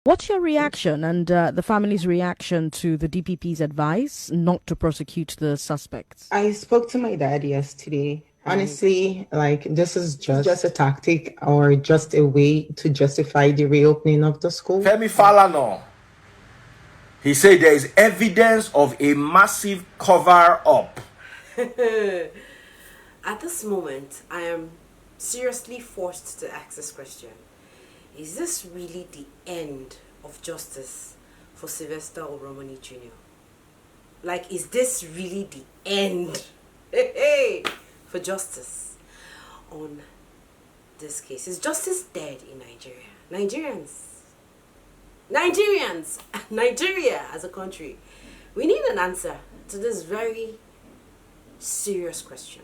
What's your reaction and the family's reaction to the DPP's advice not to prosecute the suspects? I spoke to my dad yesterday. Honestly, like this is just a tactic or just a way to justify the reopening of the school. Femi Falana, he said there is evidence of a massive cover-up. At this moment, I am seriously forced to ask this question. Is this really the end of justice for Sylvester Oromoni Jr.? Like, is this really the end for justice on this case? Is justice dead in Nigeria? Nigeria as a country. We need an answer to this very serious question.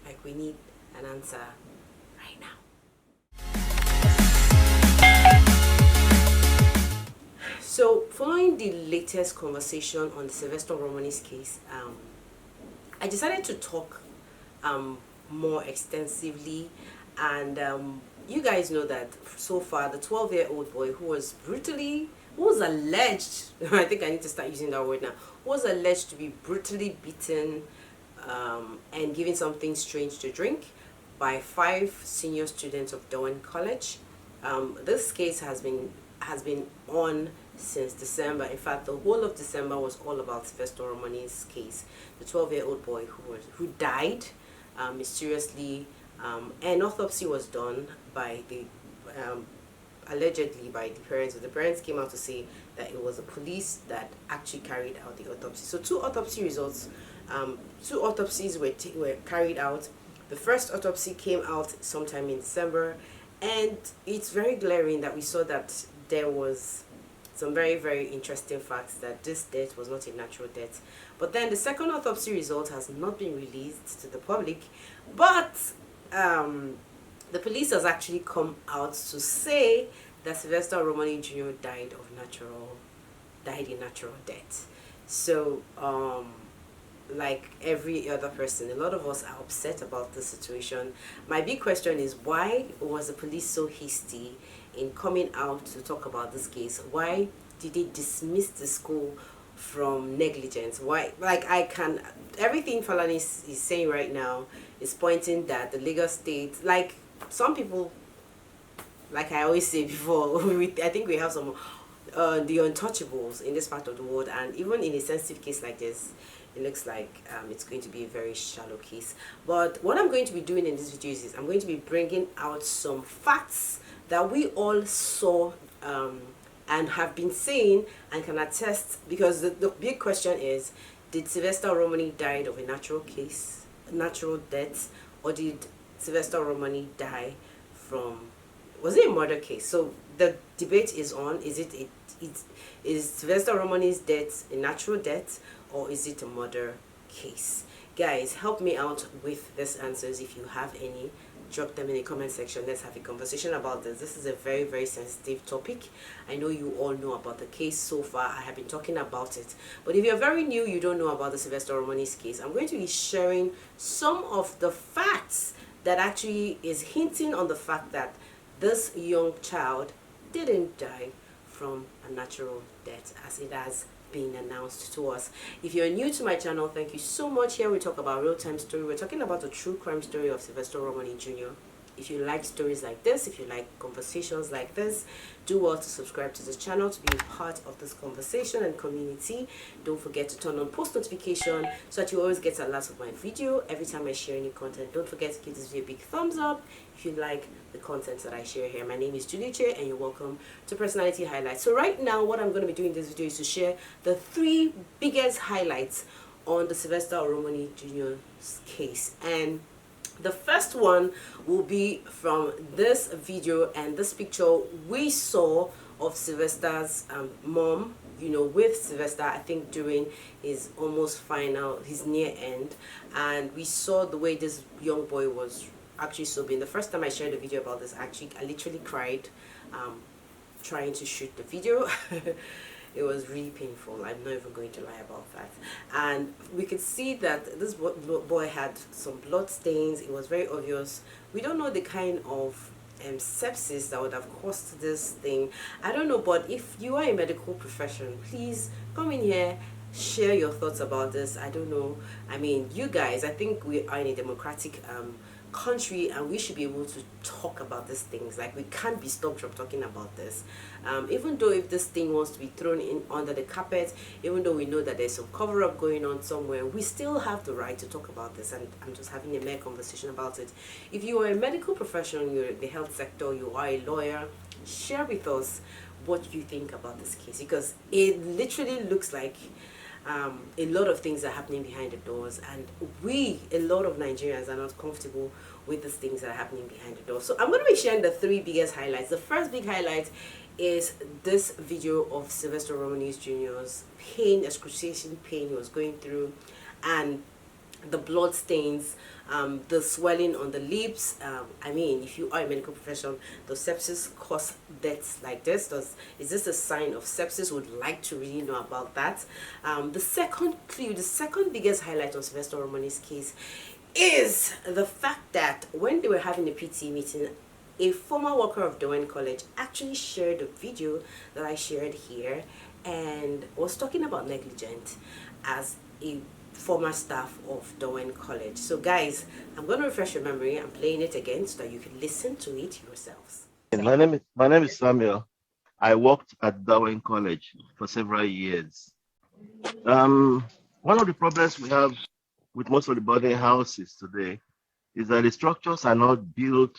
Like, we need an answer right now. So, following the latest conversation on the Sylvester Oromoni's case, I decided to talk more extensively, and you guys know that so far the 12-year-old boy who was alleged, I think I need to start using that word now, who was alleged to be brutally beaten and given something strange to drink by 5 senior students of Adetoun College. This case has been on since December. In fact, the whole of December was all about Sylvester Oromoni's case, the 12-year-old boy who died mysteriously. An autopsy was done by the allegedly by the parents. The parents came out to say that it was the police that actually carried out the autopsy. So two autopsies were carried out. The first autopsy came out sometime in December, and it's very glaring that we saw that there was some very, very interesting facts that this death was not a natural death. But then the second autopsy result has not been released to the public, but the police has actually come out to say that Sylvester Oromoni Jr. died in natural death. So like every other person, a lot of us are upset about the situation. My big question is, why was the police so hasty in coming out to talk about this case? Why did they dismiss the school from negligence? Why? Like, everything Falana is saying right now is pointing that the Lagos State, like some people, like I always say before, I think we have some the untouchables in this part of the world, and even in a sensitive case like this, it looks like it's going to be a very shallow case. But what I'm going to be doing in this video is I'm going to be bringing out some facts that we all saw and have been saying and can attest, because the big question is, did Sylvester Oromoni die of a natural death, or did Sylvester Oromoni die from, was it a murder case? So the debate is on, is Sylvester Oromoni's death a natural death, or is it a murder case? Guys, help me out with these answers if you have any. Drop them in the comment section. Let's have a conversation about this. This is a very, very sensitive topic. I know you all know about the case so far. I have been talking about it. But if you're very new, you don't know about the Sylvester Oromoni's case, I'm going to be sharing some of the facts that actually is hinting on the fact that this young child didn't die from a natural death, as it has being announced to us. If you're new to my channel, thank you so much. Here we talk about real-time story. We're talking about the true crime story of Sylvester Oromoni Jr. If you like stories like this, if you like conversations like this, do well to subscribe to this channel to be a part of this conversation and community. Don't forget to turn on post notification so that you always get alerts of my video every time I share any content. Don't forget to give this video a big thumbs up if you like the content that I share here. My name is Julie, and you're welcome to Personality Highlights. So right now, what I'm going to be doing in this video is to share the 3 biggest highlights on the Sylvester Oromoni Jr.'s case. And the first one will be from this video and this picture we saw of Sylvester's mom, with Sylvester, I think during his his near end. And we saw the way this young boy was actually sobbing. The first time I shared a video about this, I literally cried trying to shoot the video. It was really painful. I'm not even going to lie about that. And we could see that this boy had some blood stains. It was very obvious. We don't know the kind of sepsis that would have caused this thing. I don't know, but if you are a medical profession, please come in here, share your thoughts about this. I don't know. I mean, you guys, I think we are in a democratic country, and we should be able to talk about these things. Like, we can't be stopped from talking about this, even though if this thing wants to be thrown in under the carpet, even though we know that there's some cover-up going on somewhere, we still have the right to talk about this. And I'm just having a mere conversation about it. If you are a medical professional, you're in the health sector, you are a lawyer, share with us what you think about this case, because it literally looks like a lot of things are happening behind the doors, and a lot of Nigerians are not comfortable with the things that are happening behind the doors. So I'm going to be sharing the 3 biggest highlights. The first big highlight is this video of Sylvester Oromoni Jr.'s pain, excruciating pain he was going through, and the blood stains, the swelling on the lips. I mean, if you are a medical professional, does sepsis cause deaths like this? Is this a sign of sepsis? Would like to really know about that. The second clue, the second biggest highlight on Sylvester Oromoni's case is the fact that when they were having a PT meeting, a former worker of Adetoun College actually shared a video that I shared here and was talking about negligence as a former staff of Adetoun College. So guys, I'm going to refresh your memory. I'm playing it again so that you can listen to it yourselves. My name is Samuel. I worked at Adetoun College for several years. One of the problems we have with most of the boarding houses today is that the structures are not built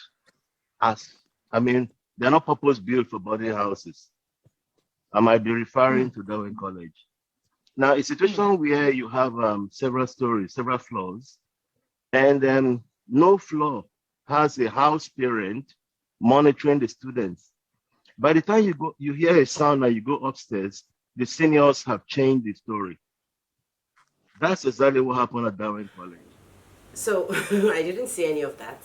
they're not purpose built for boarding houses. I might be referring to Adetoun College. Now, a situation where you have several stories, several floors, and no floor has a house parent monitoring the students. By the time you hear a sound and you go upstairs, the seniors have changed the story. That's exactly what happened at Adetoun College. So I didn't see any of that.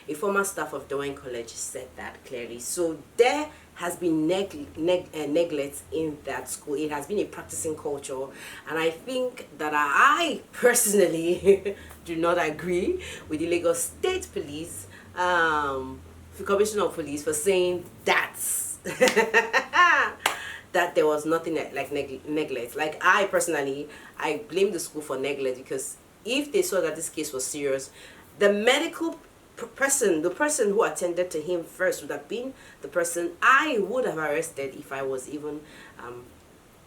A former staff of Adetoun College said that clearly. So there has been neglect in that school. It has been a practicing culture, and I think that I personally do not agree with the Lagos State Police, the Commissioner of Police, for saying that that there was nothing like neglect. Like, I personally, I blame the school for neglect, because if they saw that this case was serious, the medical person, the person who attended to him first would have been the person I would have arrested if I was even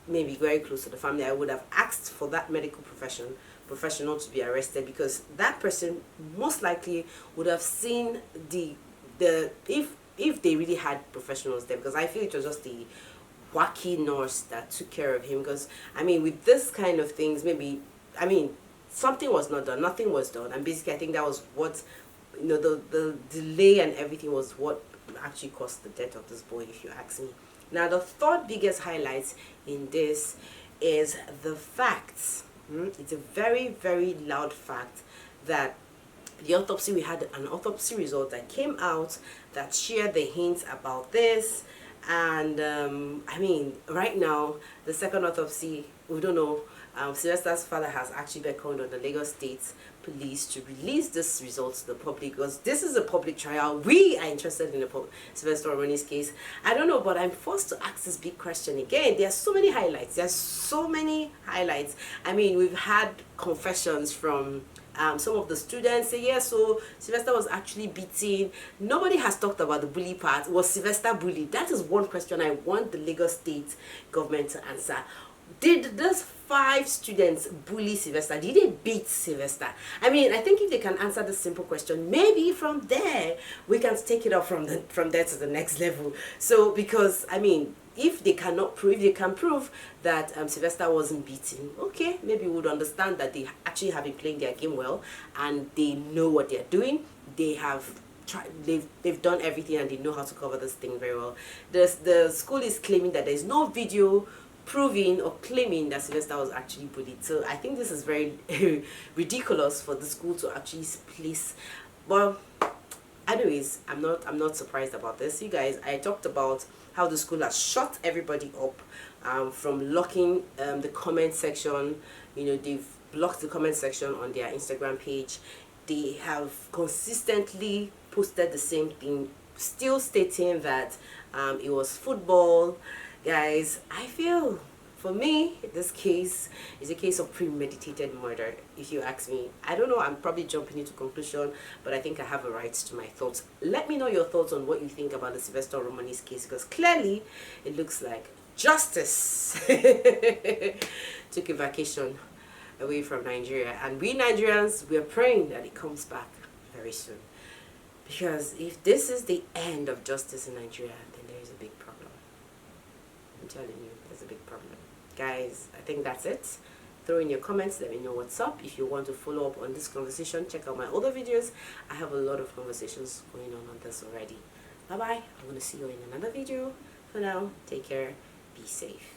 maybe very close to the family. I would have asked for that medical professional to be arrested, because that person most likely would have seen if they really had professionals there, because I feel it was just the wacky nurse that took care of him. Because I mean, with this kind of things, maybe, I mean, something was not done, nothing was done, and basically I think that was what, you know, the delay and everything was what actually caused the death of this boy, if you ask me. Now, the third biggest highlight in this is the facts. It's a very, very loud fact that the autopsy, we had an autopsy result that came out that shared the hints about this. And I mean, right now, the second autopsy, we don't know. Sylvester's father has actually beckoned on the Lagos State Police to release this result to the public, because this is a public trial. We are interested in the Sylvester Oromoni's case. I don't know, but I'm forced to ask this big question again. There are so many highlights. There's so many highlights. I mean, we've had confessions from some of the students say, yeah, so Sylvester was actually beaten. Nobody has talked about the bully part. Was Sylvester bullied? That is one question I want the Lagos State government to answer. Did those 5 students bully Sylvester? Did they beat Sylvester? I mean, I think if they can answer this simple question, maybe from there we can take it up from there to the next level. So, because I mean, if they cannot prove, if they can prove that Sylvester wasn't beaten, okay, maybe we would understand that they actually have been playing their game well and they know what they're doing. They have tried, they've done everything, and they know how to cover this thing very well. The school is claiming that there's no video proving or claiming that Sylvester was actually bullied. So I think this is very ridiculous for the school to actually place. Well, anyways, I'm not surprised about this. You guys, I talked about how the school has shut everybody up from locking the comment section. You know, they've blocked the comment section on their Instagram page. They have consistently posted the same thing still stating that it was football. Guys, I feel, for me, this case is a case of premeditated murder, if you ask me. I don't know, I'm probably jumping into conclusion, but I think I have a right to my thoughts. Let me know your thoughts on what you think about the Sylvester Oromoni's case, because clearly it looks like justice took a vacation away from Nigeria, and we Nigerians, we're praying that it comes back very soon, because if this is the end of justice in Nigeria, then there is a big problem. I'm telling you, there's a big problem. Guys, I think that's it. Throw in your comments, let me know what's up. If you want to follow up on this conversation, check out my other videos. I have a lot of conversations going on this already. Bye bye. I'm going to see you in another video. For now, take care. Be safe.